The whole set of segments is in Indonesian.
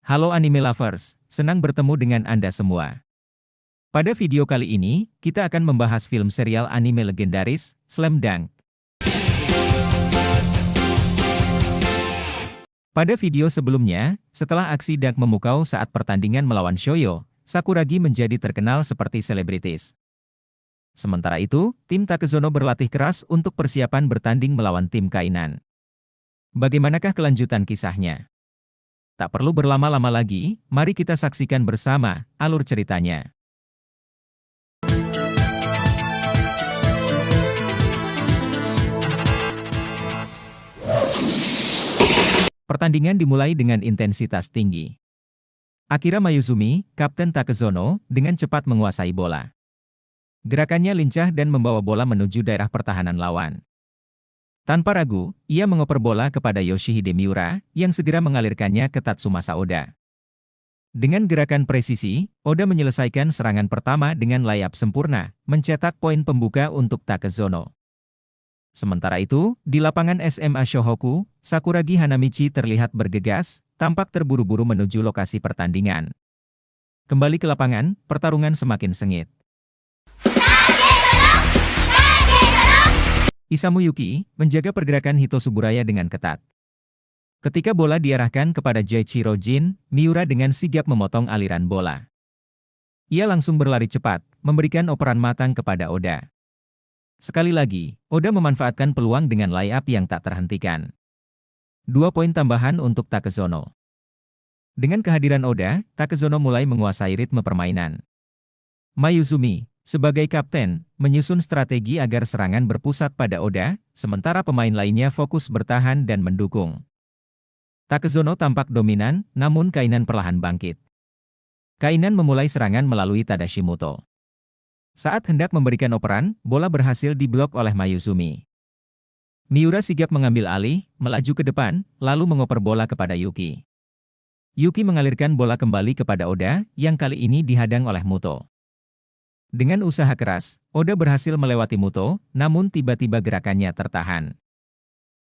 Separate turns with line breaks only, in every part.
Halo anime lovers, senang bertemu dengan Anda semua. Pada video kali ini, kita akan membahas film serial anime legendaris, Slam Dunk. Pada video sebelumnya, setelah aksi Dunk memukau saat pertandingan melawan Shoyo, Sakuragi menjadi terkenal seperti selebritis. Sementara itu, tim Takezono berlatih keras untuk persiapan bertanding melawan tim Kainan. Bagaimanakah kelanjutan kisahnya? Tak perlu berlama-lama lagi, mari kita saksikan bersama alur ceritanya. Pertandingan dimulai dengan intensitas tinggi. Akira Mayuzumi, Kapten Takezono, dengan cepat menguasai bola. Gerakannya lincah dan membawa bola menuju daerah pertahanan lawan. Tanpa ragu, ia mengoper bola kepada Yoshihide Miura, yang segera mengalirkannya ke Tatsumasa Oda. Dengan gerakan presisi, Oda menyelesaikan serangan pertama dengan layap sempurna, mencetak poin pembuka untuk Takezono. Sementara itu, di lapangan SMA Shohoku, Sakuragi Hanamichi terlihat bergegas, tampak terburu-buru menuju lokasi pertandingan. Kembali ke lapangan, pertarungan semakin sengit. Isamu Yuki menjaga pergerakan Hito Tsuburaya dengan ketat. Ketika bola diarahkan kepada Jaichiro Jin, Miura dengan sigap memotong aliran bola. Ia langsung berlari cepat, memberikan operan matang kepada Oda. Sekali lagi, Oda memanfaatkan peluang dengan layup yang tak terhentikan. 2 poin tambahan untuk Takezono. Dengan kehadiran Oda, Takezono mulai menguasai ritme permainan. Mayuzumi, sebagai kapten, menyusun strategi agar serangan berpusat pada Oda, sementara pemain lainnya fokus bertahan dan mendukung. Takezono tampak dominan, namun Kainan perlahan bangkit. Kainan memulai serangan melalui Tadashimoto. Saat hendak memberikan operan, bola berhasil diblok oleh Mayuzumi. Miura sigap mengambil alih, melaju ke depan, lalu mengoper bola kepada Yuki. Yuki mengalirkan bola kembali kepada Oda, yang kali ini dihadang oleh Muto. Dengan usaha keras, Oda berhasil melewati Muto, namun tiba-tiba gerakannya tertahan.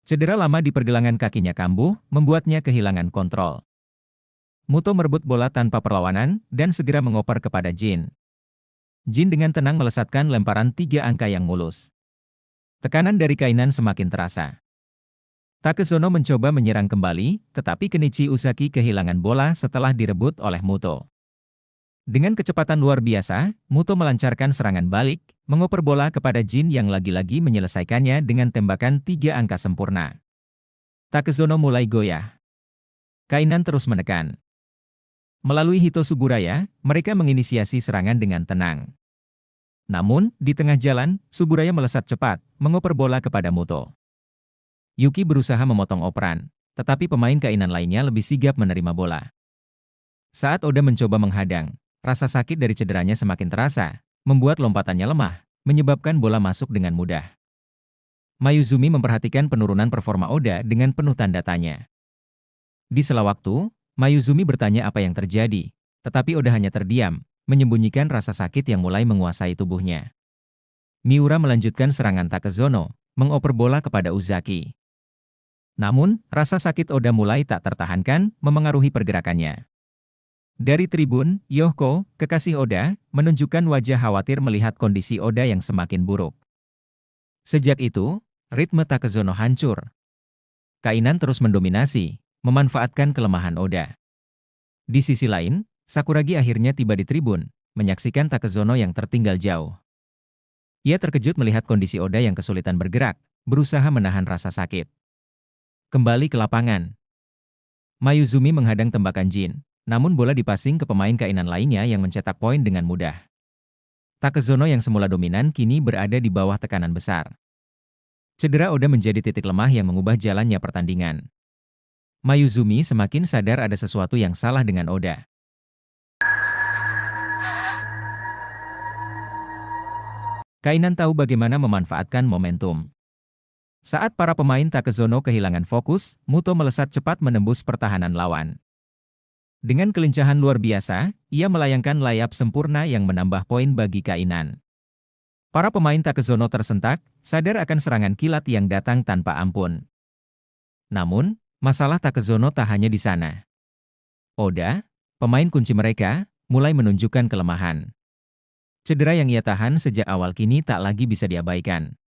Cedera lama di pergelangan kakinya kambuh, membuatnya kehilangan kontrol. Muto merebut bola tanpa perlawanan, dan segera mengoper kepada Jin. Jin dengan tenang melesatkan lemparan 3 angka yang mulus. Tekanan dari Kainan semakin terasa. Takezono mencoba menyerang kembali, tetapi Kenichi Usaki kehilangan bola setelah direbut oleh Muto. Dengan kecepatan luar biasa, Muto melancarkan serangan balik, mengoper bola kepada Jin yang lagi-lagi menyelesaikannya dengan tembakan 3 angka sempurna. Takezono mulai goyah. Kainan terus menekan. Melalui Hito Tsuburaya, mereka menginisiasi serangan dengan tenang. Namun, di tengah jalan, Tsuburaya melesat cepat, mengoper bola kepada Muto. Yuki berusaha memotong operan, tetapi pemain Kainan lainnya lebih sigap menerima bola. Saat Oda mencoba menghadang, rasa sakit dari cederanya semakin terasa, membuat lompatannya lemah, menyebabkan bola masuk dengan mudah. Mayuzumi memperhatikan penurunan performa Oda dengan penuh tanda tanya. Di sela waktu, Mayuzumi bertanya apa yang terjadi, tetapi Oda hanya terdiam, menyembunyikan rasa sakit yang mulai menguasai tubuhnya. Miura melanjutkan serangan Takezono, mengoper bola kepada Uzaki. Namun, rasa sakit Oda mulai tak tertahankan, memengaruhi pergerakannya. Dari tribun, Yohko, kekasih Oda, menunjukkan wajah khawatir melihat kondisi Oda yang semakin buruk. Sejak itu, ritme Takezono hancur. Kainan terus mendominasi, memanfaatkan kelemahan Oda. Di sisi lain, Sakuragi akhirnya tiba di tribun, menyaksikan Takezono yang tertinggal jauh. Ia terkejut melihat kondisi Oda yang kesulitan bergerak, berusaha menahan rasa sakit. Kembali ke lapangan. Mayuzumi menghadang tembakan Jin. Namun bola dipasing ke pemain Kainan lainnya yang mencetak poin dengan mudah. Takezono yang semula dominan kini berada di bawah tekanan besar. Cedera Oda menjadi titik lemah yang mengubah jalannya pertandingan. Mayuzumi semakin sadar ada sesuatu yang salah dengan Oda. Kainan tahu bagaimana memanfaatkan momentum. Saat para pemain Takezono kehilangan fokus, Muto melesat cepat menembus pertahanan lawan. Dengan kelincahan luar biasa, ia melayangkan layap sempurna yang menambah poin bagi Kainan. Para pemain Takezono tersentak, sadar akan serangan kilat yang datang tanpa ampun. Namun, masalah Takezono tak hanya di sana. Oda, pemain kunci mereka, mulai menunjukkan kelemahan. Cedera yang ia tahan sejak awal kini tak lagi bisa diabaikan.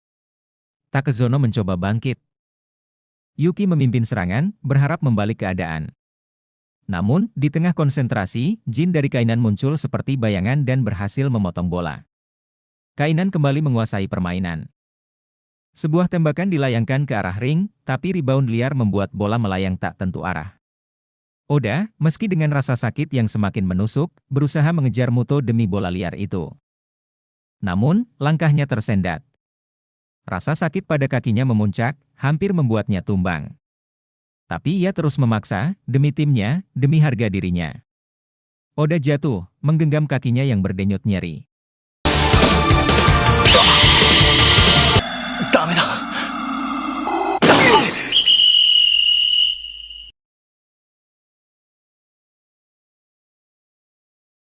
Takezono mencoba bangkit. Yuki memimpin serangan, berharap membalik keadaan. Namun, di tengah konsentrasi, Jin dari Kainan muncul seperti bayangan dan berhasil memotong bola. Kainan kembali menguasai permainan. Sebuah tembakan dilayangkan ke arah ring, tapi rebound liar membuat bola melayang tak tentu arah. Oda, meski dengan rasa sakit yang semakin menusuk, berusaha mengejar Muto demi bola liar itu. Namun, langkahnya tersendat. Rasa sakit pada kakinya memuncak, hampir membuatnya tumbang. Tapi ia terus memaksa, demi timnya, demi harga dirinya. Oda jatuh, menggenggam kakinya yang berdenyut nyeri.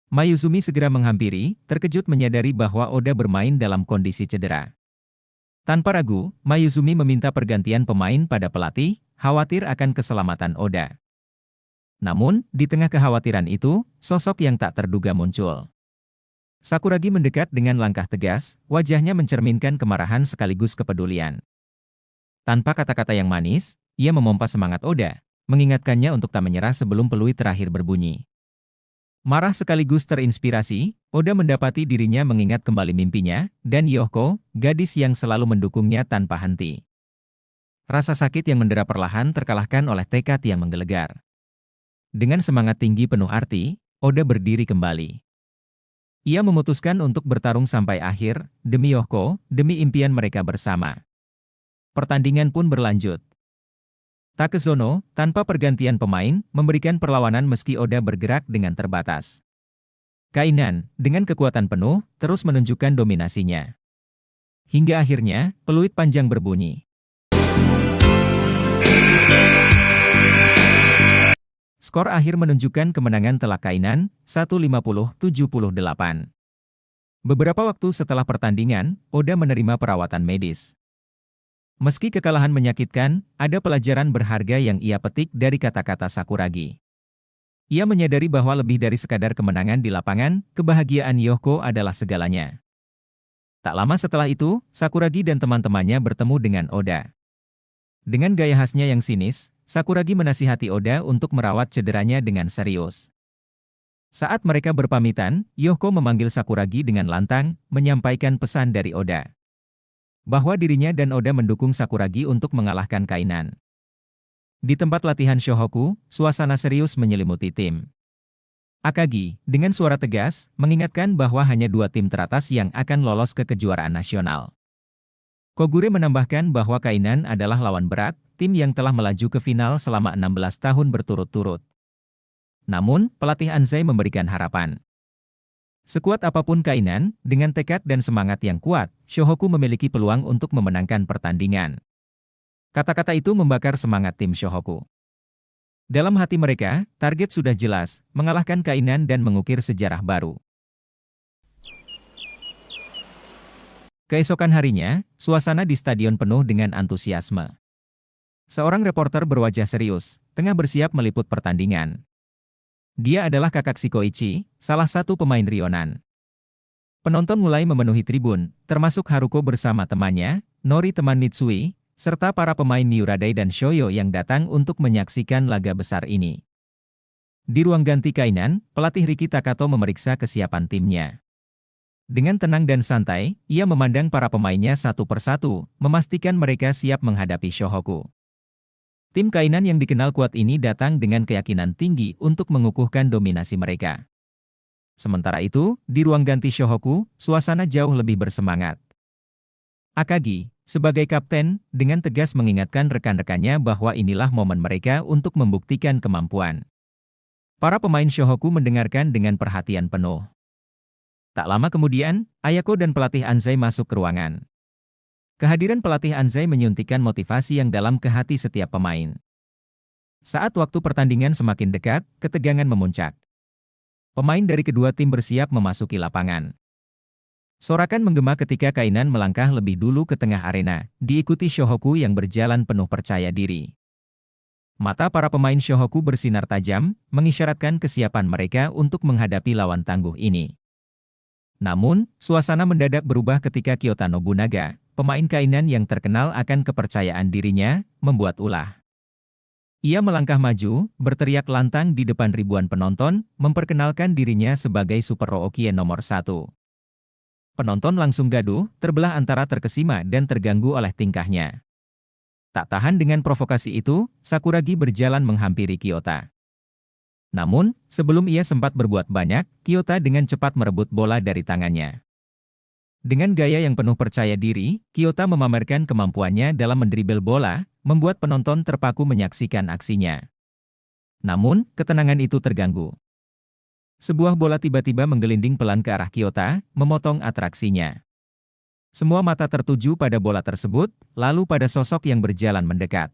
Mayuzumi segera menghampiri, terkejut menyadari bahwa Oda bermain dalam kondisi cedera. Tanpa ragu, Mayuzumi meminta pergantian pemain pada pelatih, khawatir akan keselamatan Oda. Namun, di tengah kekhawatiran itu, sosok yang tak terduga muncul. Sakuragi mendekat dengan langkah tegas, wajahnya mencerminkan kemarahan sekaligus kepedulian. Tanpa kata-kata yang manis, ia memompa semangat Oda, mengingatkannya untuk tak menyerah sebelum peluit terakhir berbunyi. Marah sekaligus terinspirasi, Oda mendapati dirinya mengingat kembali mimpinya, dan Yohko, gadis yang selalu mendukungnya tanpa henti. Rasa sakit yang mendera perlahan terkalahkan oleh tekad yang menggelegar. Dengan semangat tinggi penuh arti, Oda berdiri kembali. Ia memutuskan untuk bertarung sampai akhir, demi Yohko, demi impian mereka bersama. Pertandingan pun berlanjut. Takezono, tanpa pergantian pemain, memberikan perlawanan meski Oda bergerak dengan terbatas. Kainan, dengan kekuatan penuh, terus menunjukkan dominasinya. Hingga akhirnya, peluit panjang berbunyi. Skor akhir menunjukkan kemenangan telak Kainan, 150-78. Beberapa waktu setelah pertandingan, Oda menerima perawatan medis. Meski kekalahan menyakitkan, ada pelajaran berharga yang ia petik dari kata-kata Sakuragi. Ia menyadari bahwa lebih dari sekadar kemenangan di lapangan, kebahagiaan Yohko adalah segalanya. Tak lama setelah itu, Sakuragi dan teman-temannya bertemu dengan Oda. Dengan gaya khasnya yang sinis, Sakuragi menasihati Oda untuk merawat cederanya dengan serius. Saat mereka berpamitan, Yohko memanggil Sakuragi dengan lantang, menyampaikan pesan dari Oda. Bahwa dirinya dan Oda mendukung Sakuragi untuk mengalahkan Kainan. Di tempat latihan Shohoku, suasana serius menyelimuti tim. Akagi, dengan suara tegas, mengingatkan bahwa hanya 2 tim teratas yang akan lolos ke kejuaraan nasional. Kogure menambahkan bahwa Kainan adalah lawan berat, tim yang telah melaju ke final selama 16 tahun berturut-turut. Namun, pelatih Anzai memberikan harapan. Sekuat apapun Kainan, dengan tekad dan semangat yang kuat, Shohoku memiliki peluang untuk memenangkan pertandingan. Kata-kata itu membakar semangat tim Shohoku. Dalam hati mereka, target sudah jelas, mengalahkan Kainan dan mengukir sejarah baru. Keesokan harinya, suasana di stadion penuh dengan antusiasme. Seorang reporter berwajah serius, tengah bersiap meliput pertandingan. Dia adalah kakak Shikoichi, salah satu pemain Rionan. Penonton mulai memenuhi tribun, termasuk Haruko bersama temannya, Nori teman Mitsui, serta para pemain Miuradai dan Shoyo yang datang untuk menyaksikan laga besar ini. Di ruang ganti Kainan, pelatih Riki Takato memeriksa kesiapan timnya. Dengan tenang dan santai, ia memandang para pemainnya satu persatu, memastikan mereka siap menghadapi Shohoku. Tim Kainan yang dikenal kuat ini datang dengan keyakinan tinggi untuk mengukuhkan dominasi mereka. Sementara itu, di ruang ganti Shohoku, suasana jauh lebih bersemangat. Akagi, sebagai kapten, dengan tegas mengingatkan rekan-rekannya bahwa inilah momen mereka untuk membuktikan kemampuan. Para pemain Shohoku mendengarkan dengan perhatian penuh. Tak lama kemudian, Ayako dan pelatih Anzai masuk ke ruangan. Kehadiran pelatih Anzai menyuntikkan motivasi yang dalam ke hati setiap pemain. Saat waktu pertandingan semakin dekat, ketegangan memuncak. Pemain dari kedua tim bersiap memasuki lapangan. Sorakan menggema ketika Kainan melangkah lebih dulu ke tengah arena, diikuti Shohoku yang berjalan penuh percaya diri. Mata para pemain Shohoku bersinar tajam, mengisyaratkan kesiapan mereka untuk menghadapi lawan tangguh ini. Namun, suasana mendadak berubah ketika Kyota Nobunaga, pemain kainan yang terkenal akan kepercayaan dirinya, membuat ulah. Ia melangkah maju, berteriak lantang di depan ribuan penonton, memperkenalkan dirinya sebagai Super Rookien nomor 1. Penonton langsung gaduh, terbelah antara terkesima dan terganggu oleh tingkahnya. Tak tahan dengan provokasi itu, Sakuragi berjalan menghampiri Kyota. Namun, sebelum ia sempat berbuat banyak, Kyota dengan cepat merebut bola dari tangannya. Dengan gaya yang penuh percaya diri, Kyota memamerkan kemampuannya dalam mendribel bola, membuat penonton terpaku menyaksikan aksinya. Namun, ketenangan itu terganggu. Sebuah bola tiba-tiba menggelinding pelan ke arah Kyota, memotong atraksinya. Semua mata tertuju pada bola tersebut, lalu pada sosok yang berjalan mendekat.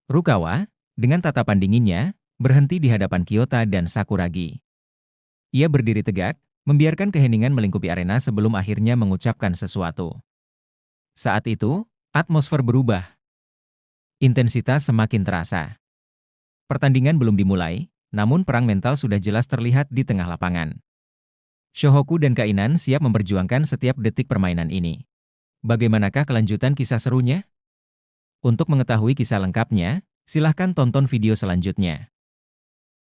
Rukawa, dengan tatapan dinginnya, berhenti di hadapan Kyota dan Sakuragi. Ia berdiri tegak, membiarkan keheningan melingkupi arena sebelum akhirnya mengucapkan sesuatu. Saat itu, atmosfer berubah. Intensitas semakin terasa. Pertandingan belum dimulai, namun perang mental sudah jelas terlihat di tengah lapangan. Shohoku dan Kainan siap memperjuangkan setiap detik permainan ini. Bagaimanakah kelanjutan kisah serunya? Untuk mengetahui kisah lengkapnya, silahkan tonton video selanjutnya.